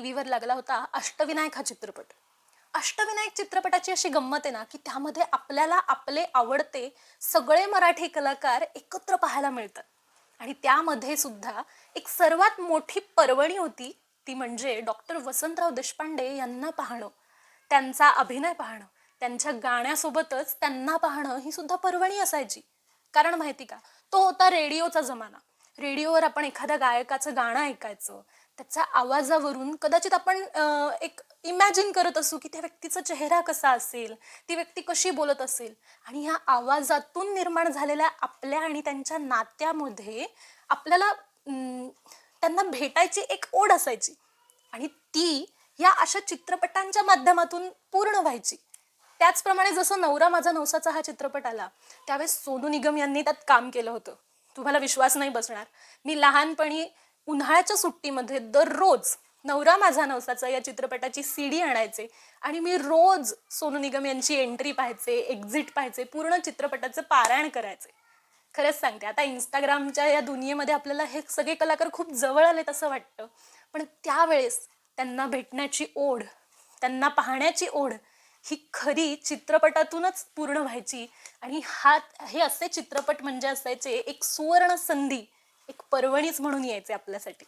टीव्हीवर लागला होता अष्टविनायक हा चित्रपट. अष्टविनायक चित्रपटाची अशी गंमत आहे ना, की त्यामध्ये आपल्याला आपले आवडते सगळे मराठी कलाकार एकत्र पाहायला मिळतात. आणि त्यामध्ये सुद्धा एक सर्वात मोठी पर्वणी होती, ती म्हणजे डॉक्टर वसंतराव देशपांडे यांना पाहणं, त्यांचा अभिनय पाहणं, त्यांच्या गाण्यासोबतच त्यांना पाहणं ही सुद्धा पर्वणी असायची. कारण माहिती का, तो होता रेडिओचा जमाना. रेडिओवर आपण एखाद्या गायकाचं गाणं ऐकायचं, त्याच्या आवाजावरून कदाचित आपण एक इमॅजिन करत असू की त्या व्यक्तीचा चेहरा कसा असेल, ती व्यक्ती कशी बोलत असेल, आणि ह्या आवाजातून निर्माण झालेल्या आपल्या आणि त्यांच्या नात्यामध्ये आपल्याला त्यांना भेटायची एक ओढ असायची. आणि ती या अशा चित्रपटांच्या माध्यमातून पूर्ण व्हायची. त्याचप्रमाणे जसं नवरा माझा नवसाचा हा चित्रपट आला, त्यावेळेस सोनू निगम यांनी त्यात काम केलं होतं. तुम्हाला विश्वास नाही बसणार, मी लहानपणी उन्हाळ्याच्या सुट्टीमध्ये दररोज नवरा माझा नवसाचा या चित्रपटाची सीडी आणायचे आणि मी रोज सोनू निगम यांची एंट्री पाहायचे, एक्झिट पाहायचे, पूर्ण चित्रपटाचं पारायण करायचे. खरंच सांगते, आता इंस्टाग्रामच्या या दुनियेमध्ये आपल्याला हे सगळे कलाकार खूप जवळ आलेत असं वाटतं, पण त्यावेळेस त्यांना भेटण्याची ओढ, त्यांना पाहण्याची ओढ ही खरी चित्रपटातूनच पूर्ण व्हायची. आणि हे असे चित्रपट म्हणजे असायचे एक सुवर्ण संधी, एक पर्वणीच म्हणून यायचे आपल्यासाठी.